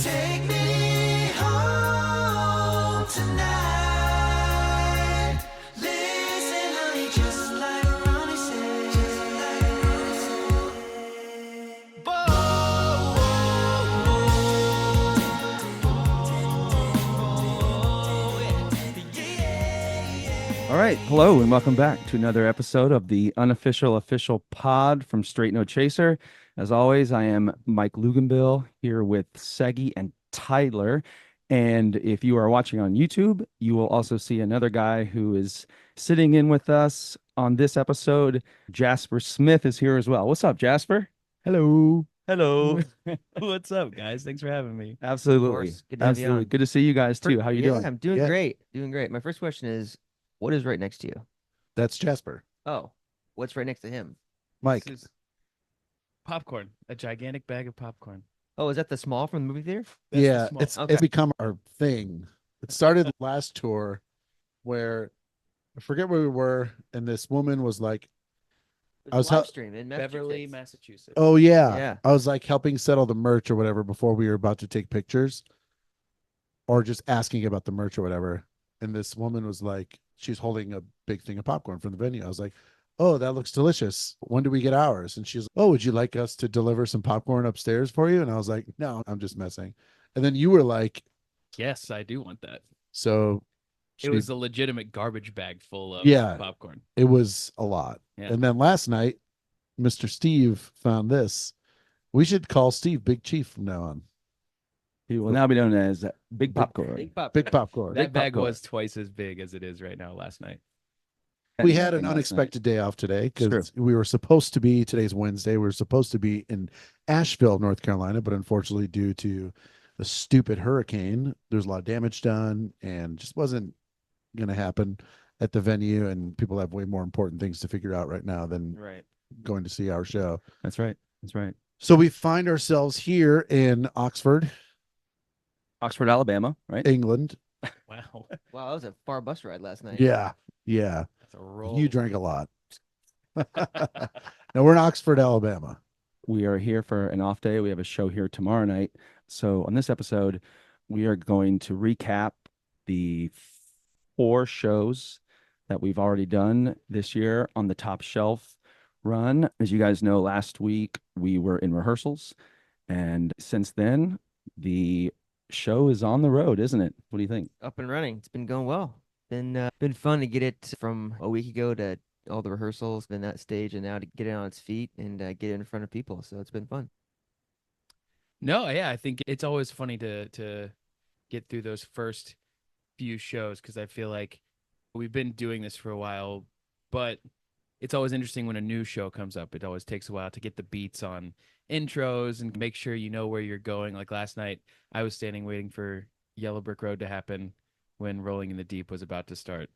Take me home tonight. Listen, honey, just like Ronnie said. Just like Ronnie said. All right. Hello, and welcome back to another episode of the unofficial official pod from Straight No Chaser. As always, I am Mike Luganbill here with Seggy and Tyler. And if you are watching on YouTube, you will also see another guy who is sitting in with us on this episode. Jasper Smith is here as well. What's up, Jasper? Hello. Hello. What's up, guys? Thanks for having me. Absolutely. Good to have you Absolutely. on. Good to see you guys too. How you doing? I'm doing Yeah. great. Doing great. My first question is, what is right next to you? That's Jasper. Oh, what's right next to him? Mike. This is popcorn, a gigantic bag of popcorn. Oh, is that the small from the movie theater? That's the Yeah, small- it's Okay. become our thing. It started last tour where I forget where we were, and this woman was like, It I was live hel- stream in Beverly, Massachusetts. Massachusetts. "Oh yeah. Yeah. I was like helping settle the merch or whatever before we were about to take pictures, or just asking about the merch or whatever. And this woman was like, she's holding a big thing of popcorn from the venue. I was like, "Oh, that looks delicious. When do we get ours?" And she's like, "Oh, would you like us to deliver some popcorn upstairs for you?" And I was like, "No, I'm just messing." And then you were like, Yes, I do want that. so It was a legitimate garbage bag full of Yeah. popcorn. it was a lot. Yeah. And then last night, Mr. Steve found this. We should call Steve Big Chief from now on. He will now be known as Big Popcorn. Big pop. Big popcorn. That bag popcorn. was twice as big as it is right now last night. We had an Last night. unexpected day off today It's true. because we were supposed to be, today's Wednesday, we were supposed to be in Asheville, North Carolina, but unfortunately, due to the stupid hurricane, there's a lot of damage done and just wasn't going to happen at the venue. And people have way more important things to figure out right now than Right. going to see our show. That's right. That's right. So we find ourselves here in Oxford, Oxford, Alabama, right? England. Wow. Wow, that was a far bus ride last night. Yeah. Yeah. That's a roll. You drank a lot. Now we're in Oxford, Alabama. We are here for an off day. We have a show here tomorrow night. So on this episode, we are going to recap the 4 shows that we've already done this year on the Top Shelf run. As you guys know, last week we were in rehearsals, and since then the show is on the road, isn't it? What do you think? Up and running. It's been going well. Been fun to get it from a week ago to all the rehearsals, then that stage, and now to get it on its feet and get it in front of people. So it's been fun. No, yeah, I think it's always funny to get through those first few shows because I feel like we've been doing this for a while, but it's always interesting when a new show comes up. It always takes a while to get the beats on intros and make sure you know where you're going. Like last night, I was standing waiting for Yellow Brick Road to happen when Rolling in the Deep was about to start.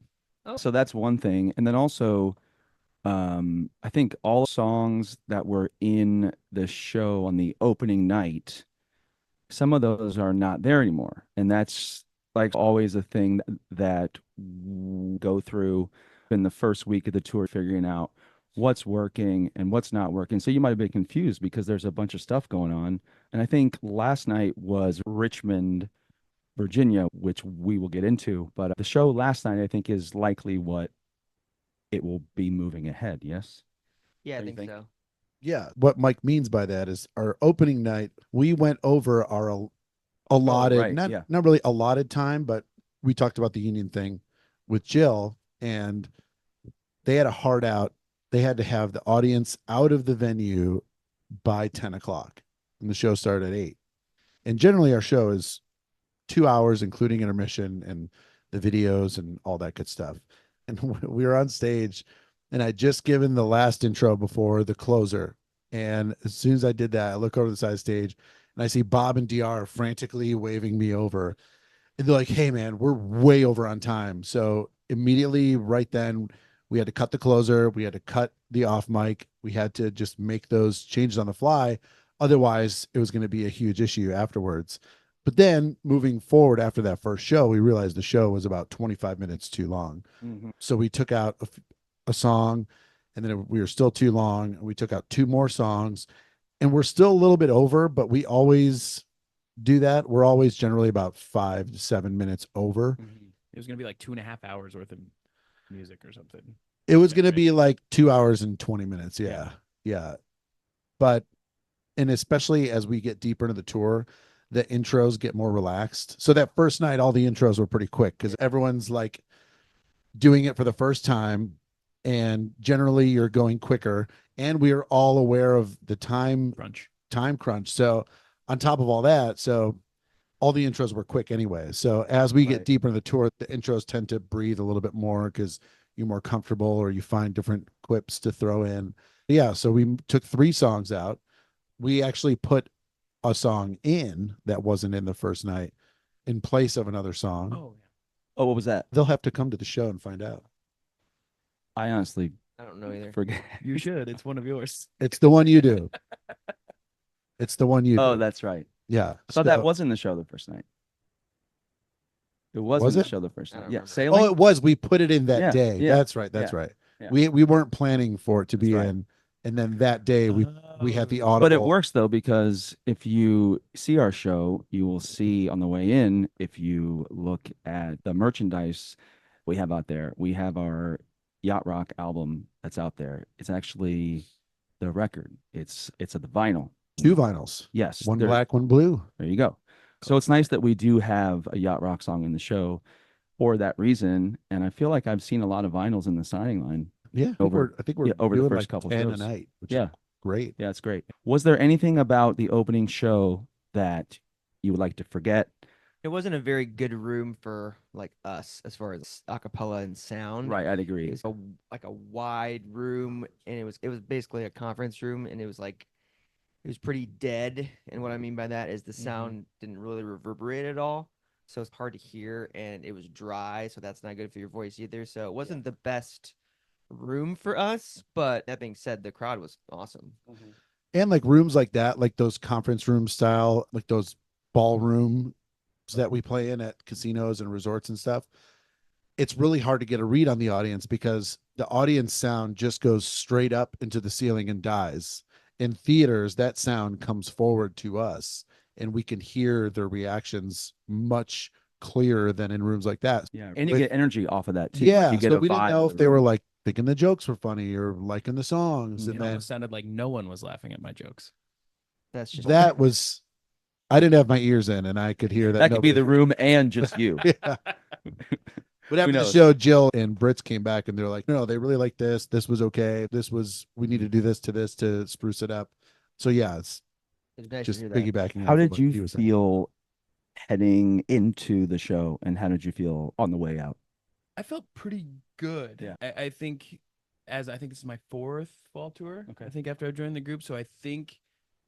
So that's one thing. And then also, I think all songs that were in the show on the opening night, some of those are not there anymore. And that's like always a thing that we go through in the first week of the tour, figuring out what's working and what's not working. So you might have been confused because there's a bunch of stuff going on. And I think last night was Richmond, Virginia, which we will get into. But the show last night, I think, is likely what it will be moving ahead. Yes. Yeah, I What do you think think? so. Yeah. What Mike means by that is our opening night, we went over our allotted, right, not, yeah. not really allotted time, but we talked about the union thing with Jill, and they had a hard out. They had to have the audience out of the venue by 10 o'clock, and the show started at 8. And generally our show is 2 hours, including intermission and the videos and all that good stuff. And we were on stage, and I'd just given the last intro before the closer. And as soon as I did that, I look over the side of the stage and I see Bob and DR frantically waving me over. And they're like, "Hey man, we're way over on time." So immediately right then we had to cut the closer. We had to cut the off mic. We had to just make those changes on the fly. Otherwise it was going to be a huge issue afterwards. But then moving forward after that first show, we realized the show was about 25 minutes too long. Mm-hmm. So we took out a song, and then we were still too long. We took out 2 more songs, and we're still a little bit over, but we always do that. We're always generally about 5 to 7 minutes over. It was gonna be like 2.5 hours worth of music or something. It was Yeah, going to right. be like 2 hours and 20 minutes. Yeah. Yeah. But, and especially as we get deeper into the tour, the intros get more relaxed. So that first night, all the intros were pretty quick because everyone's like doing it for the first time. And generally you're going quicker. And we are all aware of the time crunch. So on top of all that, so all the intros were quick anyway. So as we get Right. deeper into the tour, the intros tend to breathe a little bit more because you're more comfortable or you find different quips to throw in. Yeah. So we took 3 songs out. We actually put a song in that wasn't in the first night in place of another song. Oh, yeah. Oh, what was that? They'll have to come to the show and find out. I honestly I don't know either. forget. You should. It's one of yours. It's the one you do. It's the one you Oh, do. that's right. Yeah. I thought that So- was in the show the first night. It was Was in it? the show the first I night. don't Yeah, remember. sailing. Oh, it was. We put it in that Yeah, day. yeah, That's right. That's yeah, right. yeah. We weren't planning for it to be That's right. in, and then that day we had the Oh. audible. But it works though, because if you see our show, you will see on the way in, if you look at the merchandise we have out there, we have our Yacht Rock album that's out there. It's actually the record. It's a vinyl. 2 vinyls. Yes. One there- black, one blue. There you go. So it's nice that we do have a Yacht Rock song in the show for that reason. And I feel like I've seen a lot of vinyls in the signing line. Yeah. I think we're yeah, over the doing first like couple 10 shows. a night, which Yeah. is great. Yeah, it's great. Was there anything about the opening show that you would like to forget? It wasn't a very good room for like us as far as acapella and sound. Right, I'd It agree. was like a wide room, and it was basically a conference room, and it was pretty dead. And what I mean by that is the sound didn't really reverberate at all, so it's hard to hear, and it was dry, so that's not good for your voice either. So it wasn't the best room for us. But that being said, the crowd was awesome. And like rooms like that, like those conference room style, like those ballroom that we play in at casinos and resorts and stuff, it's really hard to get a read on the audience because the audience sound just goes straight up into the ceiling and dies. In theaters, that sound comes forward to us and we can hear their reactions much clearer than in rooms like that. Yeah, and you With- get energy off of that too. Yeah. you get So a we didn't vibe know of if the they were room. like thinking the jokes were funny or liking the songs. It And then almost sounded like no one was laughing at my jokes. That's just that was, I didn't have my ears in and I could hear that. that could be the nobody- room and just you. Yeah. But after the knows? show, Jill and Brits came back and they're like, no, they really like this. This was okay. We need to do this to spruce it up. So yeah, it's it's nice just to hear that. piggybacking. How off of did what you he was saying. feel heading into the show, and how did you feel on the way out? I felt pretty good. Yeah. I think I think this is my 4th fall tour. Okay. I think after I joined the group. So I think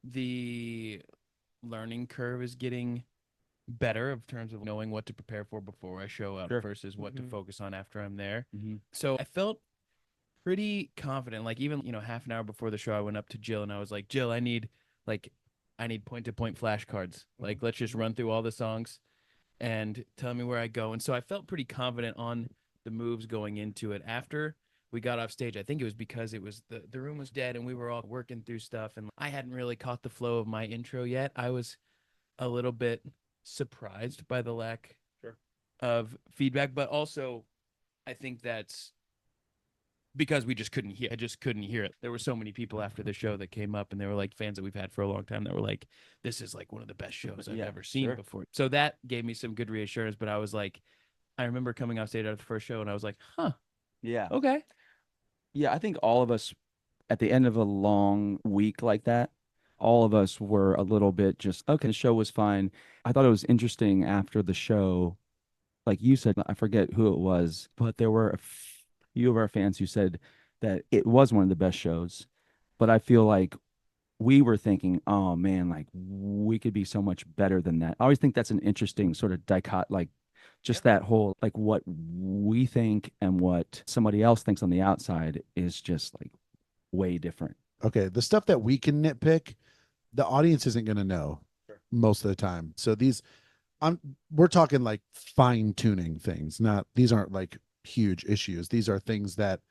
the learning curve is getting better in terms of knowing what to prepare for before I show up Sure. versus what to Mhm. focus on after I'm there. Mm-hmm. So I felt pretty confident. Like even, half an hour before the show, I went up to Jill and I was like, Jill, I need point to point flashcards. Like, let's just run through all the songs and tell me where I go. And so I felt pretty confident on the moves going into it. After we got off stage, I think it was because it was the room was dead and we were all working through stuff and I hadn't really caught the flow of my intro yet. I was a little bit surprised by the lack of feedback, but also I think that's because we just couldn't hear. I just couldn't hear it. There were so many people after the show that came up and they were like fans that we've had for a long time that were like, this is like one of the best shows I've Yeah, ever seen sure. before. So that gave me some good reassurance, but I was like, I remember coming off stage after the first show and I was like, huh, Yeah. okay. Yeah, I think all of us at the end of a long week like that, all of us were a little bit just, okay, the show was fine. I thought it was interesting after the show, like you said, I forget who it was, but there were a few of our fans who said that it was one of the best shows. But I feel like we were thinking, oh man, like we could be so much better than that. I always think that's an interesting sort of like just that whole, like what we think and what somebody else thinks on the outside is just like way different. Okay, the stuff that we can nitpick, the audience isn't going to know most of the time. So we're talking like fine tuning things. These aren't like huge issues. These are things that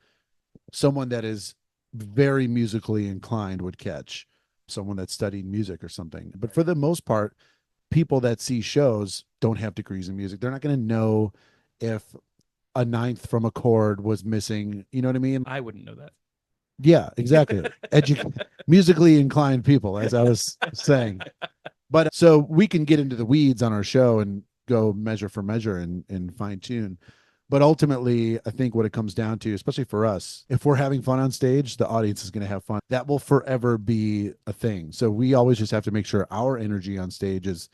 someone that is very musically inclined would catch, someone that studied music or something. But for the most part, people that see shows don't have degrees in music. They're not going to know if a ninth from a chord was missing. You know what I mean? I wouldn't know that. Yeah, exactly. Musically inclined people, as I was saying. But so we can get into the weeds on our show and go measure for measure and fine tune. But ultimately, I think what it comes down to, especially for us, if we're having fun on stage, the audience is going to have fun. That will forever be a thing. So we always just have to make sure our energy on stage is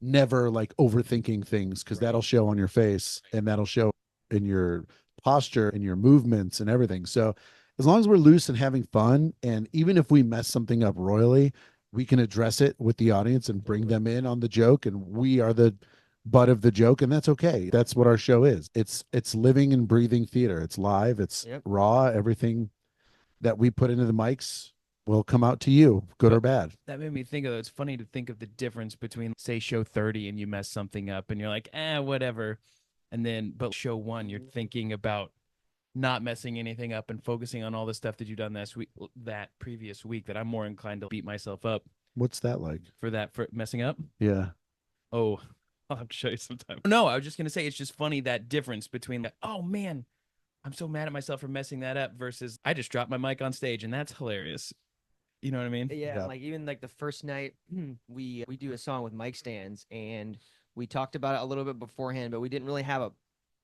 never like overthinking things, because that'll show on your face and that'll show in your posture and your movements and everything. So as long as we're loose and having fun, and even if we mess something up royally, we can address it with the audience and bring them in on the joke, and we are the butt of the joke, and that's okay. That's what our show is. It's living and breathing theater. It's live, it's raw. Everything that we put into the mics will come out to you, good or bad. That made me think of it. It's funny to think of the difference between, say, show 30 and you mess something up and you're like, whatever. And then, but show 1, you're thinking about not messing anything up and focusing on all the stuff that you've done that previous week, that I'm more inclined to beat myself up What's that like? for messing up. Yeah. Oh, I'll have to show you sometime. No, I was just going to say, it's just funny, that difference between that, oh man, I'm so mad at myself for messing that up, versus I just dropped my mic on stage and that's hilarious. You know what I mean? Yeah, Yeah. like even like the first night, we do a song with mic stands, and we talked about it a little bit beforehand, but we didn't really have a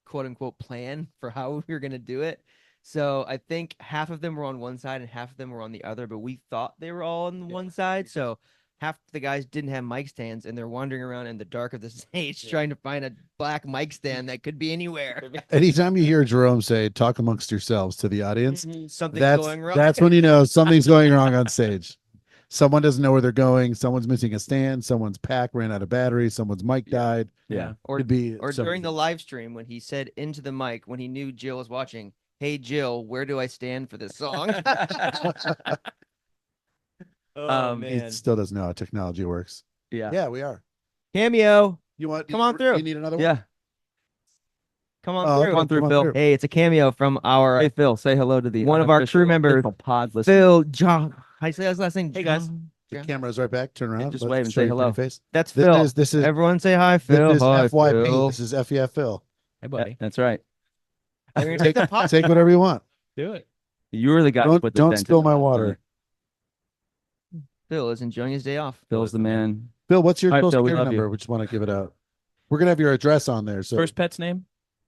quote unquote plan for how we were gonna do it. So I think half of them were on one side and half of them were on the other, but we thought they were all on one side. So half the guys didn't have mic stands, and they're wandering around in the dark of the stage trying to find a black mic stand that could be anywhere. Anytime you hear Jerome say "talk amongst yourselves" to the audience, Something's that's going wrong. that's when you know something's going wrong on stage. Someone doesn't know where they're going. Someone's missing a stand. Someone's pack ran out of battery. Someone's mic died. Yeah. Or Could be or during the live stream when he said into the mic when he knew Jill was watching, "Hey Jill, where do I stand for this song?" He still doesn't know how technology works. Yeah. Yeah, we are. Cameo, You want? Come on through. You need another one? Yeah. come on Oh, through. Come on through, Phil. Hey, it's a cameo from our Hey, Phil, say hello to the one of our crew members, official pod listener. Phil John. How you say his last name? Hey, guys. John? The camera's right back. Turn around. just Let's wave and show say your hello. pretty face. That's This Phil. is Everyone say hi, Phil. This is Hi, FYP. Phil. This is FEF Phil. Hey, buddy. That's right. We're gonna take the pod. Take whatever you want. Do it. You're the guy who put the Don't dent in spill the my mouth, water. Phil is enjoying his day off. Phil's the man. Phil, what's your All right, social Phil, we security love you. number? We just want to give it out. We're gonna have your address on there. So First pet's name?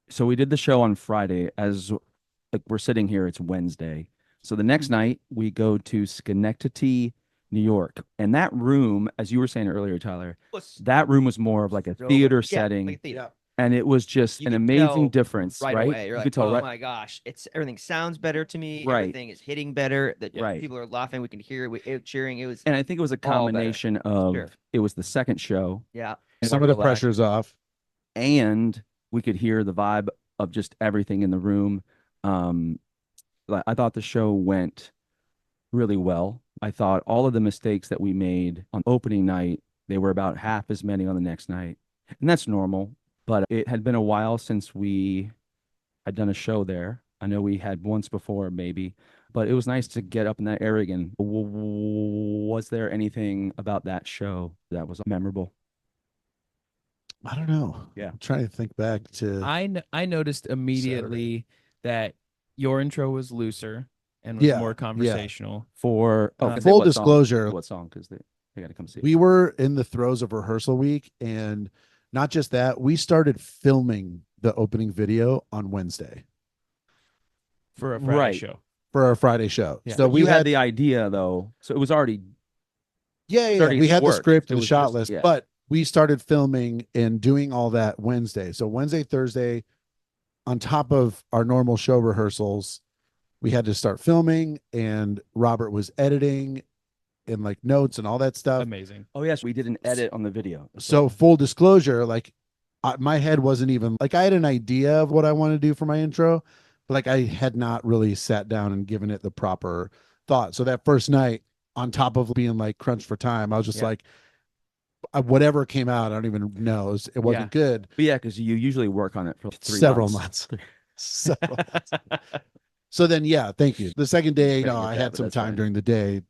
So we did the show on Friday. As like we're sitting here, it's Wednesday. So the next night we go to Schenectady, New York, and that room, as you were saying earlier, Tyler, that room was more of like a theater setting, like a theater. and it was just You an could amazing tell difference, right right? away. You're You like, could tell oh right. my gosh, everything sounds better to me. Right. Everything is hitting better. That Right. people are laughing. We can hear it. We cheering. It was And I think it was a all better. combination of Sure. it was the second show, yeah. and some of the relaxed, pressure's off. and we could hear the vibe of just everything in the room. I thought the show went really well. I thought all of the mistakes that we made on opening night, they were about half as many on the next night. And that's normal, but it had been a while since we had done a show there. I know we had once before maybe, but it was nice to get up in that area again. Was there anything about that show that was memorable? I don't know. Yeah. I'm trying to think back to. I noticed immediately that your intro was looser and was Yeah, more yeah. conversational. For Full disclosure, what song? Because they got to come see it. we were in the throes of rehearsal week, and not just that, we started filming the opening video on Wednesday For a Friday Right. show. for our Friday show. Yeah. So But we you had had the idea though, so it was already yeah, starting we to had the work. script It and the was shot just- list, yeah. but we started filming and doing all that Wednesday. So Wednesday, Thursday, on top of our normal show rehearsals, we had to start filming, and Robert was editing and like notes and all that stuff. Amazing. Oh yes, we did an edit on the video. So full disclosure, like my head wasn't even like I had an idea of what I want to do for my intro, but like I had not really sat down and given it the proper thought. So that first night, on top of being like crunched for time, I was just Yeah. like, whatever came out, I don't even know. It wasn't Yeah. good. But yeah, because you usually work on it for 3 Several months. months. Several months. So then, yeah, thank you. The second day, Great no, with I that, had but some that's time fine. during the day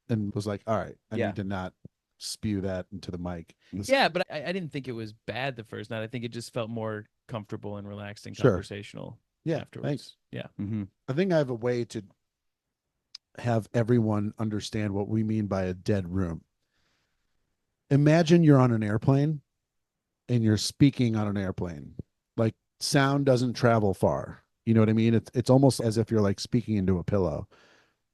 and was like, all right, I Yeah. need to not spew that into the mic. Yeah, but I didn't think it was bad the first night. I think it just felt more comfortable and relaxed and Sure. conversational Yeah, afterwards. thanks. Yeah. Mm-hmm. I think I have a way to have everyone understand what we mean by a dead room. Imagine you're on an airplane and you're speaking on an airplane. Like sound doesn't travel far. You know what I mean? It's almost as if you're like speaking into a pillow.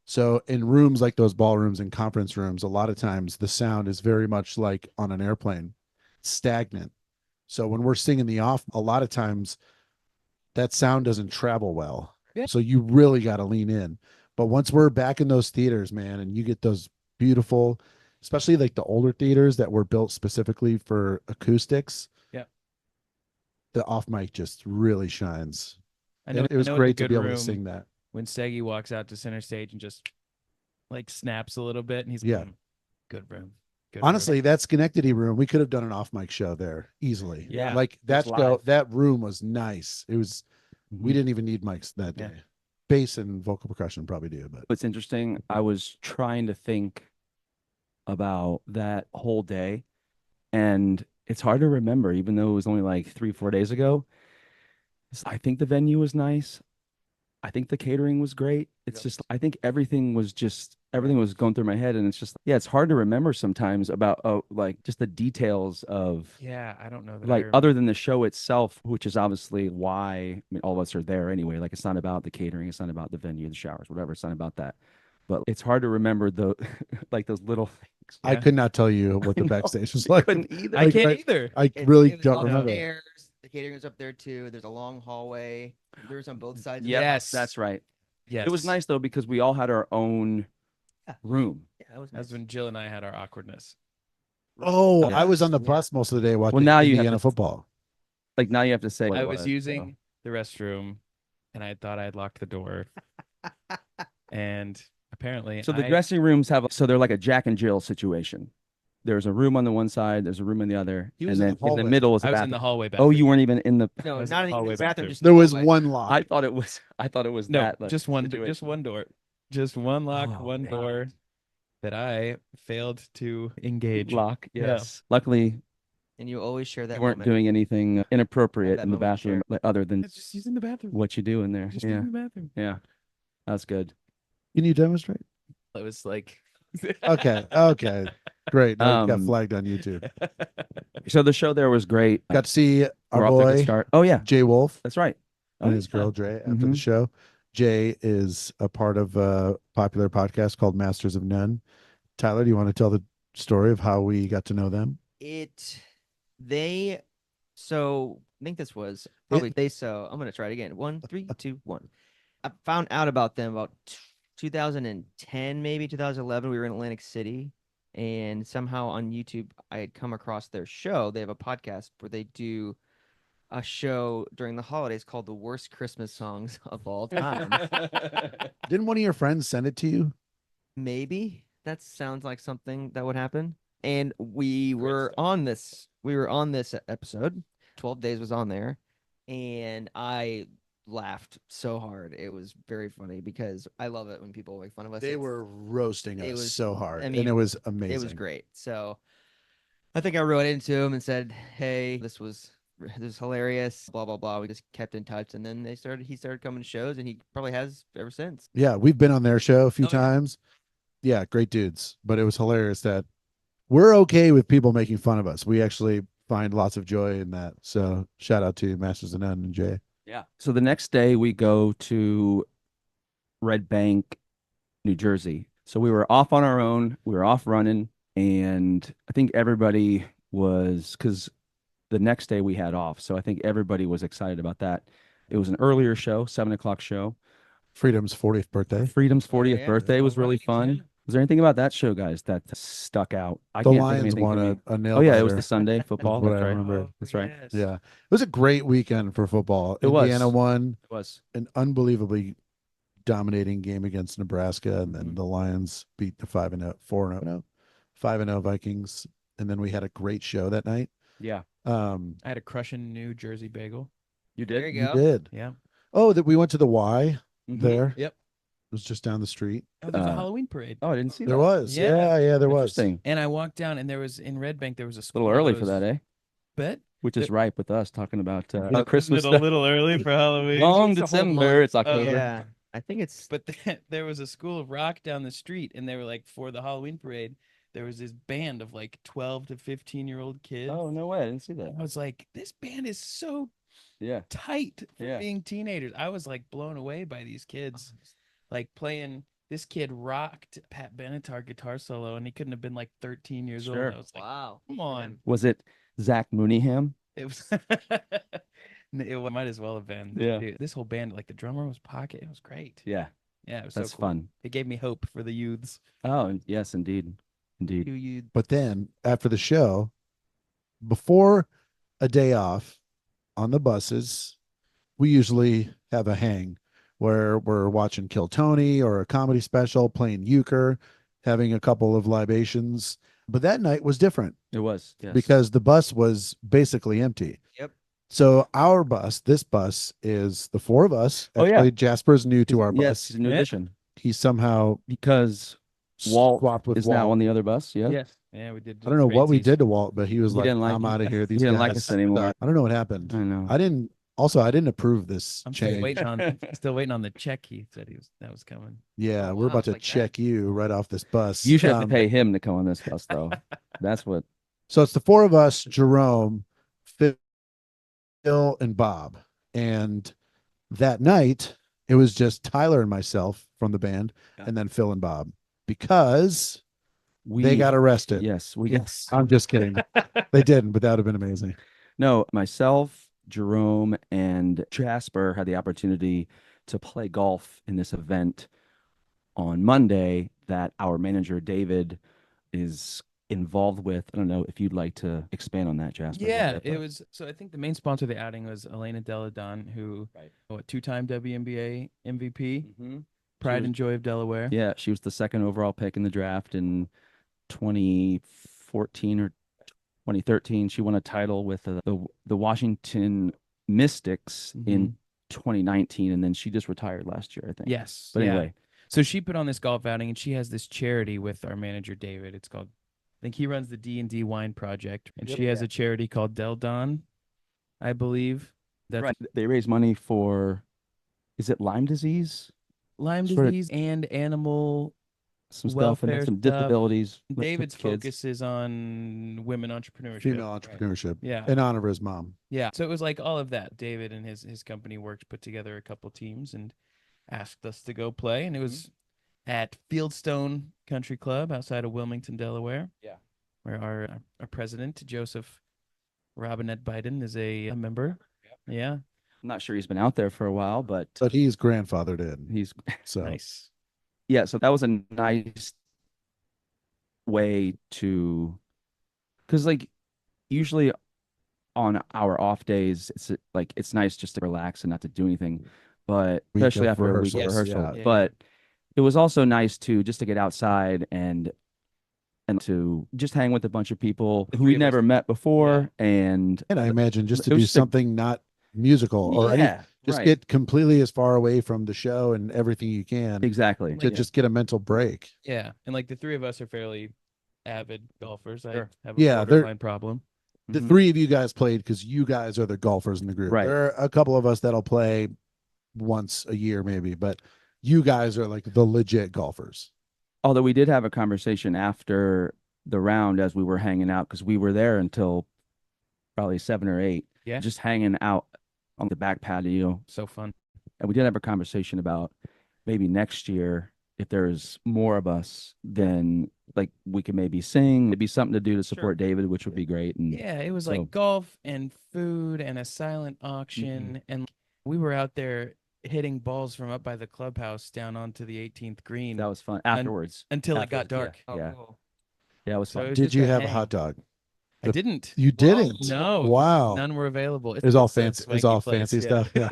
So in rooms like those ballrooms and conference rooms, a lot of times the sound is very much like on an airplane, stagnant. So when we're singing the off, a lot of times that sound doesn't travel well. Yeah. So you really got to lean in. But once we're back in those theaters, man, and you get those beautiful, especially like the older theaters that were built specifically for acoustics. Yeah. The off mic just really shines. I know And it was I know in a great to good be able to room, sing that. when Segi walks out to center stage and just like snaps a little bit and he's Yeah. Good room. Good Honestly, that Schenectady room, we could have done an off mic show there easily. Yeah. Like that Just show, live. that room was nice. It was, we didn't even need mics that Yeah. day. Bass and vocal percussion probably do, but What's interesting, I was trying to think about that whole day, and it's hard to remember, even though it was only like 3, 4 days ago. I think the venue was nice. I think the catering was great. It's just, I think everything was going through my head, and it's just, yeah, it's hard to remember sometimes about like just the details of Yeah, I don't know that like other than the show itself, which is obviously why, I mean, all of us are there anyway. Like it's not about the catering, it's not about the venue, the showers, whatever. It's not about that. But it's hard to remember the like those little things. I could not tell you what the I know. backstage was I like. couldn't either. I Like, can't either. I It- really it was don't all remember. upstairs. The catering was up there too. There's a long hallway. There's on both sides. of it. Yes. That's right. Yes. It was nice though because we all had our own Yeah. room. Yeah, that was That's nice. when Jill and I had our awkwardness. Oh, Yeah. I was on the Yeah. bus most of the day watching now you have Indiana to- football. Like now you have to say what I it was so. using the restroom and I thought I had locked the door. And apparently So the I- dressing rooms have so they're like a Jack and Jill situation. There's a room on the one side, there's a room on the other, He was and in then the in the hallway. middle is a I was bathroom. in the hallway Oh, bathroom. you weren't even in the. No, was not in the in hallway the bathroom. bathroom. Just There was hallway. one lock. I thought it was No, that. like, just one situation. door. Just one lock, Oh, one man. door that I failed to engage. Lock. Yeah. Yes. Luckily, And you always share that you weren't moment. doing anything inappropriate That in the moment bathroom, shared. like, other than It's just using the bathroom. what you do in there. Just Yeah. using the bathroom. Yeah. That's good. Can you demonstrate? It was like Okay. Okay. Great. Now you got Um, flagged on YouTube. So the show there was great. Got to see our We're off to a good boy start. Oh yeah, Jay Wolf that's right. and Oh, his yeah. girl Dre after the Mhm. show. Jay is a part of a popular podcast called Masters of None. Tyler, do you want to tell the story of how we got to know them? So I think this was probably I'm gonna try it again. 1, 3, 2, 1. I found out about them about 2010, maybe 2011. We were in Atlantic City, and somehow on YouTube I had come across their show. They have a podcast where they do a show during the holidays called "The Worst Christmas Songs of All Time." Didn't one of your friends send it to you? Maybe that sounds like something that would happen. And we were on this episode. 12 Days was on there, and I laughed so hard. It was very funny because I love it when people make fun of us. They It's- were roasting it us was- so hard, I and mean, it was amazing. It was great. So I think I wrote into him and said, "Hey, this was hilarious." Blah blah blah. We just kept in touch, and then he started coming to shows, and he probably has ever since. Yeah, we've been on their show a few Oh, yeah. times. Yeah, great dudes. But it was hilarious that we're okay with people making fun of us. We actually find lots of joy in that. So shout out to Masters of None and Jay. Yeah. So the next day we go to Red Bank, New Jersey. So we were off on our own. We were off running, and I think everybody was because the next day we had off. So I think everybody was excited about that. It was an earlier show, 7 o'clock show. Freedom's 40th birthday. Freedom's 40th yeah. birthday was really fun. Yeah. Was there anything about that show, guys, that stuck out? I The can't think of Lions anything won to me. a nail Oh yeah, it was biter. the Sunday football. what That's I right. remember. Oh, That's right. yes. Yeah. It was a great weekend for football. It was. Indiana won It was. an unbelievably dominating game against Nebraska, and then Mhm. the Lions beat the 5-0 Vikings. And then we had a great show that night. Yeah. I had a crushing New Jersey bagel. You There did. you You go. did. Yeah. Oh, that we went to the Y Mhm. there. Yep. was just down the street. Oh, there's a Uh, Halloween parade. Oh, I didn't see There that. was. Yeah. Yeah, there was. Interesting. And I walked down, and there was in Red Bank, there was a A school. little early for that, eh? Bet. Which is There- ripe with us talking about Isn't Christmas it a stuff. little early for Halloween? Long It's a whole December. month. It's October. Yeah, I think it's But there was a school of rock down the street, and they were like, for the Halloween parade, there was this band of like 12 to 15-year-old kids. Oh, no way. I didn't see that. I was like, this band is so Yeah. tight for Yeah. being teenagers. I was like blown away by these kids, like playing. This kid rocked Pat Benatar guitar solo, and he couldn't have been like 13 years Sure. old. I was like, wow. come on. Was it Zach Mooneyham? It was. It might as well have been. Yeah. Dude, this whole band, like the drummer was Pocket. It was great. Yeah. Yeah, it was That's so cool. fun. It gave me hope for the youths. Oh, yes, indeed. Indeed. You But then after the show, before a day off on the buses, we usually have a hang where we're watching Kill Tony or a comedy special, playing euchre, having a couple of libations. But that night was different It was. Yes. because the bus was basically empty. Yep. So our bus, this bus is the four of us. Oh, yeah. Actually, Jasper's new to our Yes, bus. he's a new Yeah. addition. He somehow Because Walt swapped with is Walt. now on the other bus. Yeah. Yes. Yeah, we did. I don't know what we crazies. did to Walt, but he was He like, didn't like I'm you. out of here. He These didn't guys like us anymore. suck." I don't know what happened. I know. I didn't approve this I'm still change. waiting on. Still waiting on the check. He said that was coming. Yeah, Oh, we're wow, about to like that. check you right off this bus. You should have to Um, pay him to come on this bus, though. That's what. So it's the four of us, Jerome, Phil, and Bob. And that night, it was just Tyler and myself from the band, Yeah. and then Phil and Bob because We they got arrested. Yes. Yes. I'm just kidding. They didn't, but that would have been amazing. No, myself, Jerome, and Jasper had the opportunity to play golf in this event on Monday that our manager, David, is involved with. I don't know if you'd like to expand on that, Jasper. Yeah, it was. So I think the main sponsor of the outing was Elena Deladon, who, Right. two-time WNBA MVP, Mhm. Pride was- and Joy of Delaware. Yeah, she was the second overall pick in the draft in 2014 or 2013. She won a title with the Washington Mystics in 2019, and then she just retired last year, I think. Yes. But yeah. anyway, So she put on this golf outing, and she has this charity with our manager David. It's called, I think he runs the D&D Wine Project, and Yep. she has a charity called Del Don, I believe. That's right, they raise money for, is it Lyme disease? Lyme Sort of- disease and animal. Some stuff and then Welfare some stuff. disabilities. with David's kids. focus is on women entrepreneurship. Female entrepreneurship Yeah. in honor of his mom. Yeah. So it was like all of that. David and his company worked, put together a couple teams and asked us to go play. And it was at Fieldstone Country Club outside of Wilmington, Delaware. Yeah. Where our president, Joseph Robinette Biden, is a member. Yeah. I'm not sure he's been out there for a while, but But he's grandfathered in. he's So Nice. yeah. So that was a nice way to, because like usually on our off days, it's like it's nice just to relax and not to do anything, but Week especially of after a week of rehearsals, rehearsal. yeah. But it was also nice to just to get outside and to just hang with a bunch of people who three we of us. never met before, and and I imagine just to it was do just a- something not musical or any, yeah, just right. get completely as far away from the show and everything you can exactly. to just get a mental break. Yeah. And like the three of us are fairly avid golfers. I Sure. have a Yeah, they're- borderline problem. The Mhm. three of you guys played because you guys are the golfers in the group. Right. There are a couple of us that'll play once a year maybe, but you guys are like the legit golfers. Although we did have a conversation after the round as we were hanging out, because we were there until probably 7 or 8, Yeah. just hanging out on the back patio. So fun. And we did have a conversation about maybe next year, if there's more of us, then like we could maybe sing. It'd be something to do to support David, which would be great. And Yeah, it was So- like golf and food and a silent auction. And we were out there hitting balls from up by the clubhouse down onto the 18th green that was fun afterwards. until it got afterwards, dark. Yeah. cool. Yeah, it was So fun. it was Did just you a have a hang. hot dog? I didn't. You didn't? No. Wow. None were available. It was all just a fancy. It was swanky all place, fancy stuff. Yeah.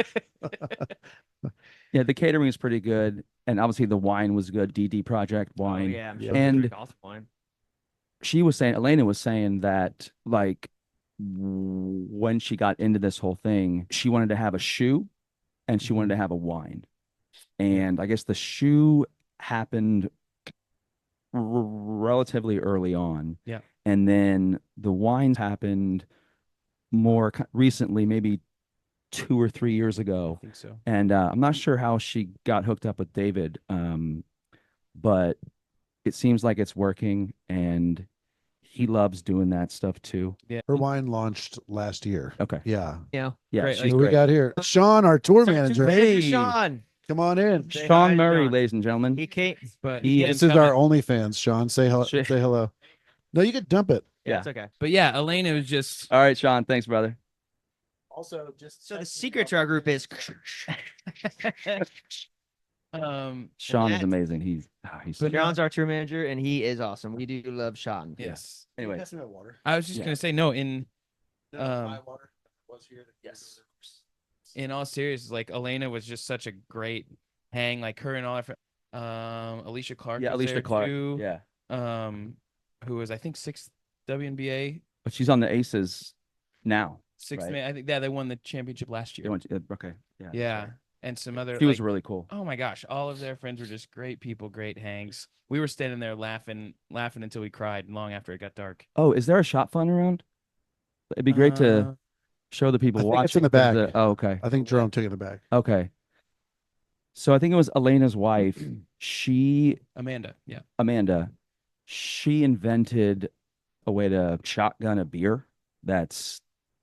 Yeah, the catering is pretty good. And obviously the wine was good. DD Project Oh, wine. yeah, I'm Yeah. sure they And- drink awesome wine. She was saying, Elena was saying that like when she got into this whole thing, she wanted to have a shoe and she wanted to have a wine. and I guess the shoe happened relatively early on. Yeah. And then the wines happened more recently, maybe 2 or 3 years I ago. think so. And I'm not sure how she got hooked up with David, but it seems like it's working, and he loves doing that stuff too. Yeah. Her wine launched last year. Okay. Yeah. Yeah. Yeah, Great, she's like- Who we great. got here? Sean, our tour Sorry, manager. Manager Hey. Sean. Come on in. Say hi Sean to Murray, John. ladies and gentlemen. He came. But He This is is our OnlyFans, Sean. Say hello. Shit. Say hello. No, you could dump it. Yeah, Yeah. it's okay. But yeah, Elena was just All right, Sean. Thanks, brother. Also, just So the secret to our group is Sean is that- amazing. He's But Sean's our tour manager, and he is awesome. We do love Sean. yes. anyway. water. I was just Yeah. gonna say no. In my water was here. Yes. in all seriousness, like Elena was just such a great hang. Like her and all her Alicia Clark. Yeah, was Alicia there Clark. too, Yeah, who was I think 6th WNBA, but she's on the Aces now. 6th Right. man. I think they won the championship last They year. went okay. Yeah. Yeah, and some other. She was like, really cool. oh my gosh, all of their friends were just great people, great hangs. We were standing there laughing until we cried long after it got dark. Oh, is there a shot fun around? It'd be great to show the people I think watching. it's in the 'cause back. oh, okay. I think Jerome took it in the back. Okay. So I think it was Elena's wife. Amanda, she invented a way to shotgun a beer that's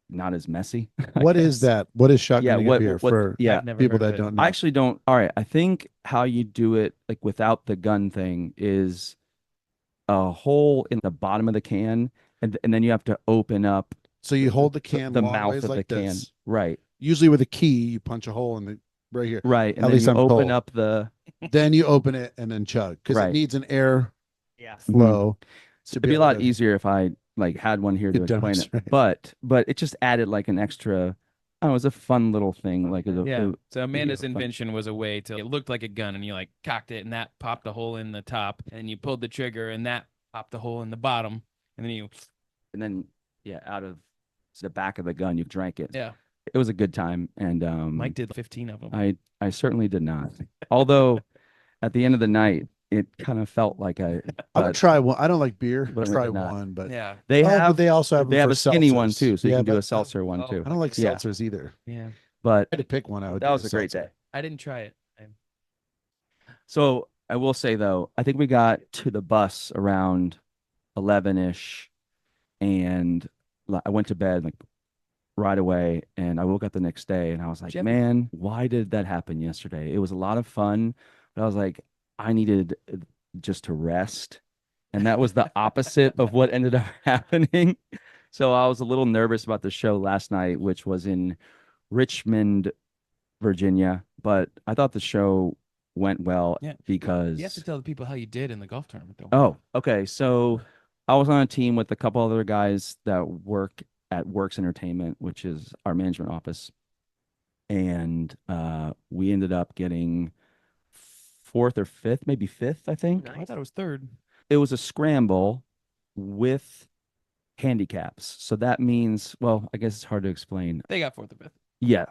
not as messy. I What is guess. that? What is shotgun Yeah, beer what for yeah, I've never people heard of that it. don't know? I actually don't. All right, I think how you do it, like without the gun thing, is a hole in the bottom of the can, and then you have to open up So you hold the can the long mouth ways of like the can. this. Right, Usually with a key, you punch a hole in the right here. right, and At then least you I'm open told. up the. Then you open it and then chug because it Right. needs an air Yeah. flow. It'd be a lot easier if I like had one here to Could explain it, demonstrate. but it just added like an extra. I don't know, it was a fun little thing. Like Yeah. So Amanda's fun. invention was a way to it looked like a gun, and you like cocked it, and that popped a hole in the top, and you pulled the trigger, and that popped the hole in the bottom, and then you and then yeah, out of the back of the gun, you drank it. yeah. It was a good time, and Mike did 15 of them. I certainly did not. Although at the end of the night, it kind of felt like I but would try one. I don't like beer. But Try not. one, but Yeah. they but have they also have they them have for a skinny one seltzers. too, so you Yeah, can do but a seltzer one oh, too. I don't like Yeah. seltzers either. Yeah. But I had to pick one. I would. that do was a great seltzer. day. I didn't try it. So I will say though, I think we got to the bus around 11-ish, and I went to bed like right away, and I woke up the next day, and I was like, Jeff- man, why did that happen yesterday? It was a lot of fun, but I was like, I needed just to rest, and that was the opposite of what ended up happening. So I was a little nervous about the show last night, which was in Richmond, Virginia, but I thought the show went well Yeah. because You have to tell the people how you did in the golf tournament, though. oh, okay. So I was on a team with a couple other guys that work at Works Entertainment, which is our management office. And we ended up getting fourth or fifth, maybe fifth, I think. I thought it was third. It was a scramble with handicaps. So that means, well, I guess it's hard to explain. They got fourth or fifth. Yeah,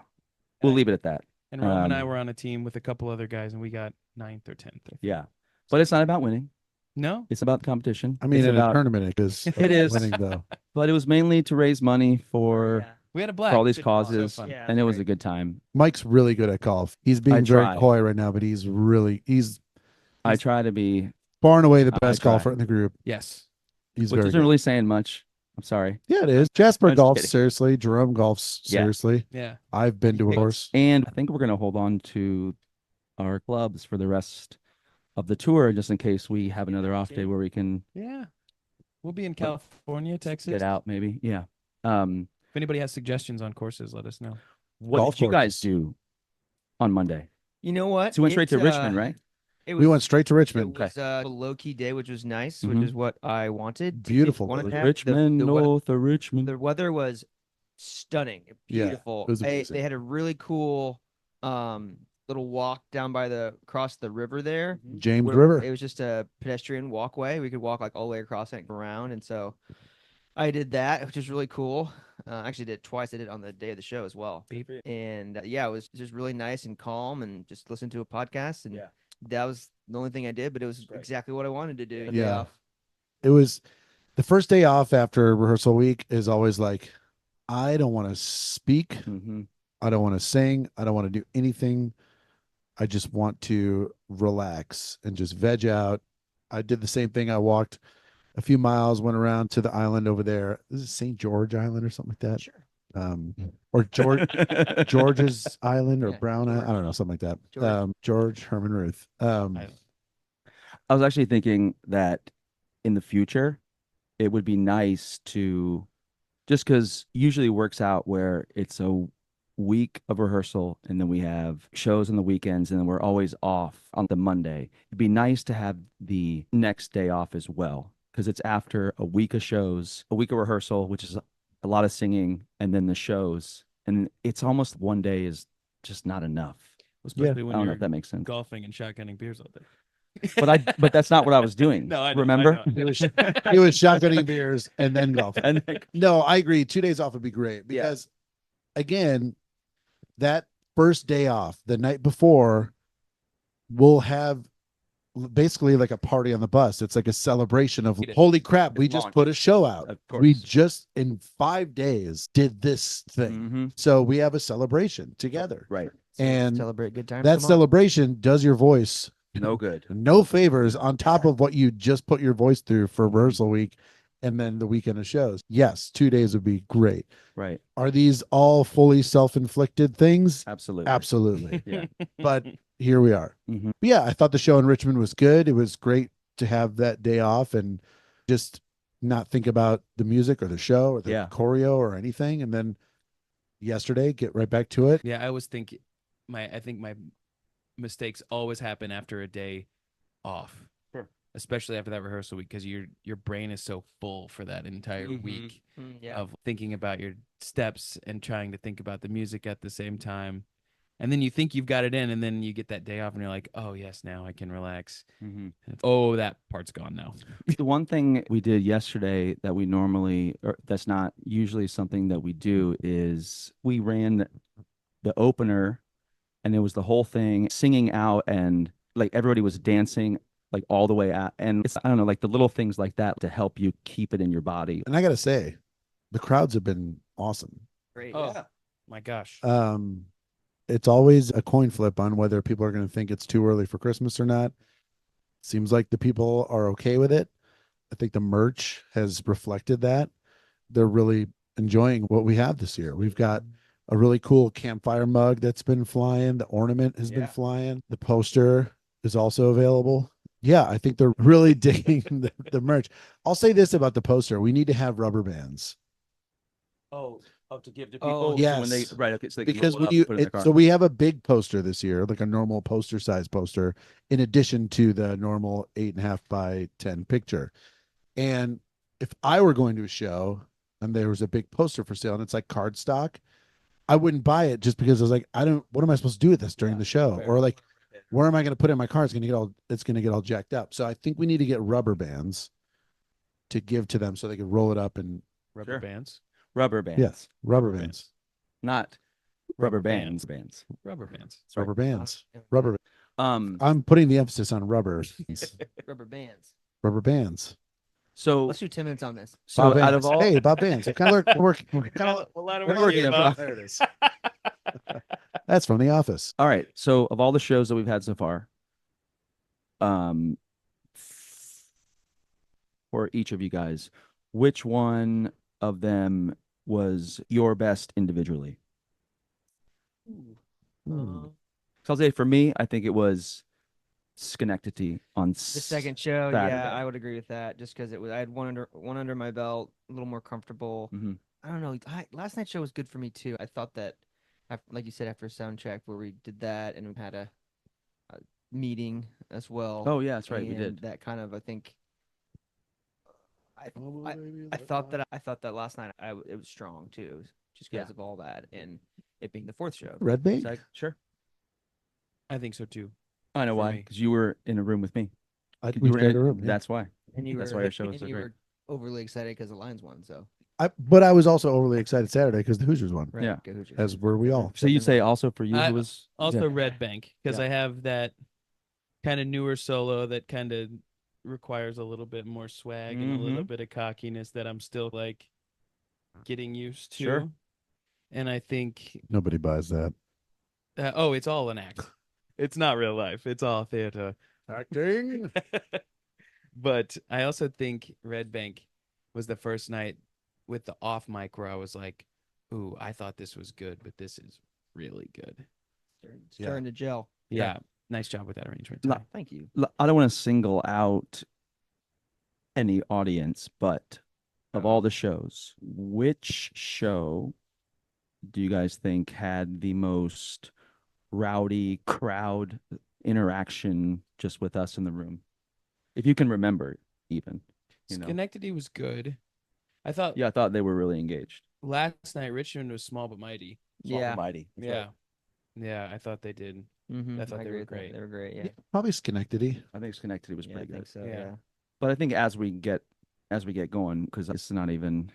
we'll leave it at that. And Rome and I Um, were on a team with a couple other guys, and we got 9th or 10th. Yeah. But it's not about winning. No? It's about competition. I mean, It's in about, a tournament, it is. It is. winning though. but it was mainly to raise money for We had a for blast. all these Good fun. So causes, fun. Yeah, and it was great. a good time. Mike's really good at golf. He's being very try. coy right now, but he's I try to be, far and away the I best try. golfer in the group. Yes. He's which very isn't good. really saying much. I'm sorry. Yeah, it is. Jasper I'm just golfs kidding. seriously. Jerome golfs Yeah. seriously. Yeah. I've been to a course. And I think we're gonna hold on to our clubs for the rest of the tour, just in case we have another off day where we can Yeah. We'll be in California, Texas. get out. Maybe, yeah. If anybody has suggestions on courses, let us know. What Golf did you guys courses. do on Monday? You know what? So we went straight to It's, Richmond, right? It We went straight to It Richmond. was a low key day, which was nice, Mhm. which is what I wanted. Beautiful Wanted weather. to have. Richmond, north of Richmond. The weather was stunning, Yeah, beautiful. it was They amazing. had a really cool little walk down by across the river there. James where River. It was just a pedestrian walkway. We could walk like all the way across it and around, and so I did that, which is really cool. I actually did it twice. I did it on the day of the show as well. Baby. And yeah, it was just really nice and calm and just listen to a podcast. And Yeah. that was the only thing I did, but it was Great. exactly what I wanted to do. Day Yeah. off. It was the first day off after rehearsal week is always like, I don't want to speak. Mm-hmm. I don't want to sing. I don't want to do anything. I just want to relax and just veg out. I did the same thing. I walked a few miles, went around to the island over there. This is St. George Island or something like that. Sure. Or George's Island or Yeah, Brown Island. I George. don't know, something like that. George. George Herman Ruth. I was actually thinking that in the future, it would be nice to, just because usually works out where it's a week of rehearsal and then we have shows on the weekends and then we're always off on the Monday. It'd be nice to have the next day off as well, because it's after a week of shows, a week of rehearsal, which is a lot of singing, and then the shows. And it's almost one day is just not enough. Especially I when don't know you're if that makes sense. golfing and shotgunning beers all day. But that's not what I was doing. No, I know, remember? I know. He was shotgunning beers and then golfing. And like, No, I agree. 2 days off would be great because, again, that first day off, the night before, we'll have basically like a party on the bus. It's like a celebration of, holy crap, we just Launch. put a show out. Of We course. just in 5 days did this thing. Mhm. So we have a celebration together. Right. And Celebrate good times. that tomorrow. celebration does your voice No good. no favors on top of what you just put your voice through for rehearsal week and then the weekend of shows. Yes, 2 days would be great. Right. Are these all fully self-inflicted things? Absolutely. Absolutely. Yeah. But here we are. Mhm. But yeah, I thought the show in Richmond was good. It was great to have that day off and just not think about the music or the show or the Yeah. choreo or anything. And then yesterday, get right back to it. Yeah, I was thinking I think my mistakes always happen after a day off. Sure. Especially after that rehearsal week, because your brain is so full for that entire Mhm. week Yeah. of thinking about your steps and trying to think about the music at the same time. And then you think you've got it in, and then you get that day off and you're like, oh yes, now I can relax. Mhm. Oh, that part's gone now. The one thing we did yesterday that we normally, or that's not usually something that we do, is we ran the opener and it was the whole thing singing out and like everybody was dancing like all the way out. And it's, I don't know, like the little things like that to help you keep it in your body. And I got to say, the crowds have been awesome. Great. Oh. Yeah. My gosh. It's always a coin flip on whether people are going to think it's too early for Christmas or not. Seems like the people are okay with it. I think the merch has reflected that. They're really enjoying what we have this year. We've got a really cool campfire mug that's been flying. The ornament has been Yeah. flying. The poster is also available. Yeah, I think they're really digging the merch. I'll say this about the poster. We need to have rubber bands. Oh, to give to people? people. Yes. So when they, right. Okay. So they can Because roll it when up, you put it in their car. so we have a big poster this year, like a normal poster size poster, in addition to the normal 8.5 by 10 picture. And if I were going to a show and there was a big poster for sale and it's like cardstock, I wouldn't buy it just because I was like, what am I supposed to do with this during the show? fair. Or like, where am I going to put it in my car? It's going to get all jacked up. So I think we need to get rubber bands to give to them so they can roll it up and Rubber Sure. bands. Rubber bands. yes, rubber Rubber bands, Not rubber Rubber bands. bands. Rubber bands. That's right. rubber bands, Yeah. rubber. I'm putting the emphasis on rubber, Rubber bands. rubber bands. So Let's do 10 minutes on this. so Bob out of Vance. all, Hey, Bob Vance. We're kind of working. We're working on it. There it is. That's from The Office. all right. So of all the shows that we've had so far, for each of you guys, which one of them was your best individually? Ooh. So I'll say for me, I think it was Schenectady on The second show, Saturday. yeah, I would agree with that. Just because I had one under my belt, a little more comfortable. Mhm. I don't know. Last night's show was good for me too. I thought that, like you said, after a sound check where we did that and we had a meeting as well. Oh yeah, that's right. We and did. that kind of. I think. I thought that last night it was strong too, just because Yeah. of all that and it being the fourth show. Red Bank. So sure. I think so too. I know For why. me. Because you were in a room with me. We You were in shared it. a room. Yeah. That's why. And you That's were, why our show was and so you great. were overly excited because the Lions won. So But I was also overly excited Saturday because the Hoosiers won. right, Yeah. go Hoosiers. As were we all. So you'd say also for you, I- who was Also yeah. Red Bank, because Yeah. I have that kind of newer solo that kind of requires a little bit more swag and a little Mhm. bit of cockiness that I'm still like getting used to. Sure. And I think Nobody buys that. it's all an act. It's not real life. It's all theater. Acting. But I also think Red Bank was the first night with the off mic where I was like, "Ooh, I thought this was good, but this is really good." Starting to gel. Yeah, nice job with that arrangement. Lo- Ty. Thank you. I don't want to single out any audience, but of all the shows, which show do you guys think had the most rowdy crowd interaction just with us in the room? If you can remember, even. You know. Schenectady was good. I thought Yeah, I thought they were really engaged. last night Richmond was small but mighty. Small Yeah. and mighty. That's Yeah. right. Yeah, I thought they did. Mm-hmm. I thought they agree were with that. great. They were great. Yeah. Yeah, probably Schenectady. I think Schenectady was Yeah, I pretty think good. so. Yeah. Yeah. But I think as we get going, because it's not even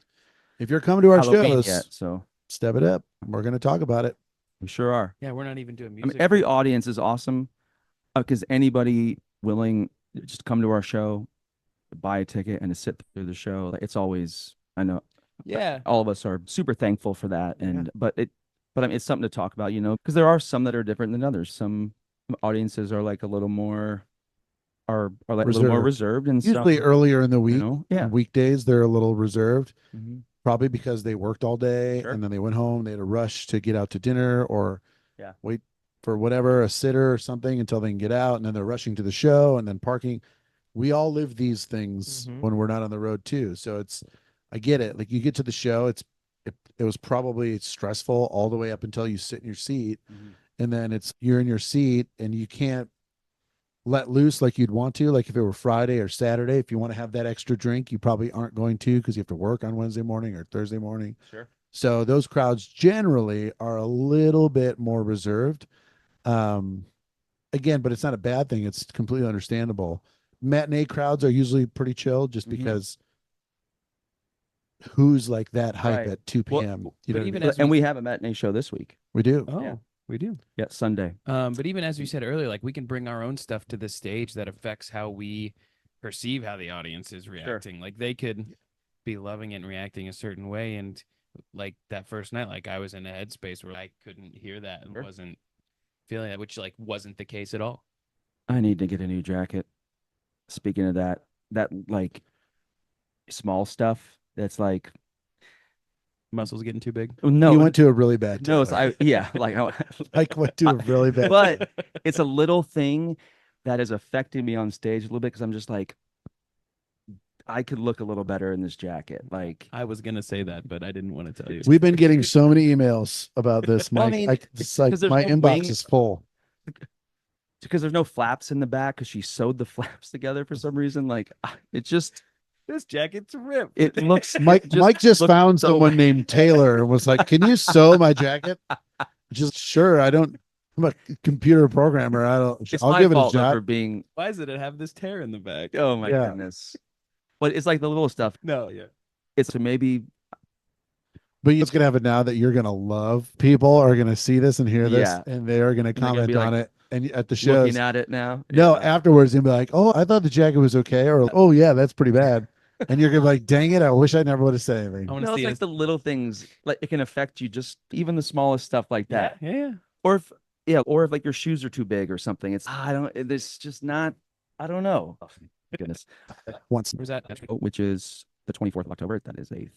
If you're coming to our Halloween shows, yet, so step it up. We're going to talk about it. we sure are. Yeah, we're not even doing I music. mean, every audience is awesome because anybody willing to just come to our show, buy a ticket, and to sit through the show, like, it's always. I know Yeah. all of us are super thankful for that, and but I mean, it's something to talk about, because there are some that are different than others. Some audiences are like a little more are like a little more reserved, and Usually some, earlier in the week, yeah. weekdays, they're a little reserved, Mhm. probably because they worked all day Sure. and then they went home. They had a rush to get out to dinner or Yeah. wait for whatever, a sitter or something until they can get out. And then they're rushing to the show and then parking. We all live these things Mhm. when we're not on the road too. So I get it. Like you get to the show, it was probably stressful all the way up until you sit in your seat. Mhm. And then you're in your seat and you can't let loose like you'd want to. Like if it were Friday or Saturday, if you want to have that extra drink, you probably aren't going to because you have to work on Wednesday morning or Thursday morning. Sure. So those crowds generally are a little bit more reserved. Again, but it's not a bad thing. It's completely understandable. Matinee crowds are usually pretty chill just Mhm. because who's like that hype Right. at 2 Well, p.m. but what I even mean? as And we have a matinee show this week. We do. Oh, Yeah. we do. Yeah, Sunday. But even as we said earlier, like we can bring our own stuff to the stage that affects how we perceive how the audience is reacting. Like they could be loving it and reacting a certain way, and like that first night, like I was in a headspace where I couldn't hear that and Sure. wasn't feeling that, which like wasn't the case at all. I need to get a new jacket. Speaking of that like small stuff that's like Muscles getting too big. no, You went to a really bad no, it's tailor. like Went to a really bad. but it's a little thing that is affecting me on stage a little bit because I'm just like, I could look a little better in this jacket. Like, I was gonna say that, but I didn't want to tell you. We've been getting so many emails about this, Well, I Mike. mean, It's like 'cause there's my no inbox wing- is full. because there's no flaps in the back because she sewed the flaps together for some reason. Like, it just This jacket's ripped. it looks Mike just looks found so someone bad. named Taylor and was like, "Can you sew my jacket?" Just sure. I'm a computer programmer. It's I'll my give it a fault though, shot. for being. Why does it have this tear in the back? Oh my Yeah. goodness! But it's like the little stuff. No, yeah. It's maybe But it's gonna have it now that you're gonna love. People are gonna see this and hear this, Yeah. and they are gonna they're gonna comment be like, on it. And at the shows, looking at it now. no, Yeah. afterwards, you'll be like, "Oh, I thought the jacket was okay," or "Oh yeah, that's pretty bad," and you're gonna be like, "Dang it, I wish I never would have said anything." I want to No, see it's it. like the little things, like it can affect you, just even the smallest stuff like that. Yeah. Or if like your shoes are too big or something. It's I don't. It's just not. I don't know. Oh, goodness. Once Where's that? Which is the 24th of October. That is a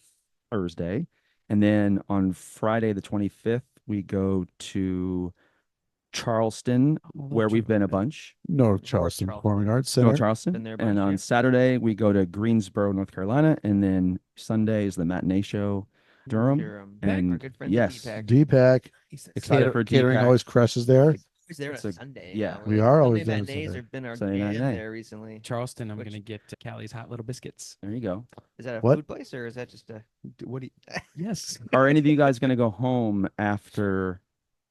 Thursday, and then on Friday the 25th we go to Charleston, where we've been a bunch. North Charleston Charleston. Performing Arts Center. North Charleston. Been there a And bunch, on yeah. Saturday we go to Greensboro, North Carolina, and then Sunday is the matinee show, Durham. Durham. And Our good friends at yes, DPAC. DPAC. excited for Catering DPAC. always crushes there. Always there on It's a a- Sunday. yeah. now. We Like, are Sunday always there on matinees Sunday. have been our Sunday jam matinee. there recently. Charleston, I'm Which- gonna get Callie's Hot Little Biscuits. There you go. Is that a What? food place or is that just a? What do you? Yes. Are any of you guys going to go home after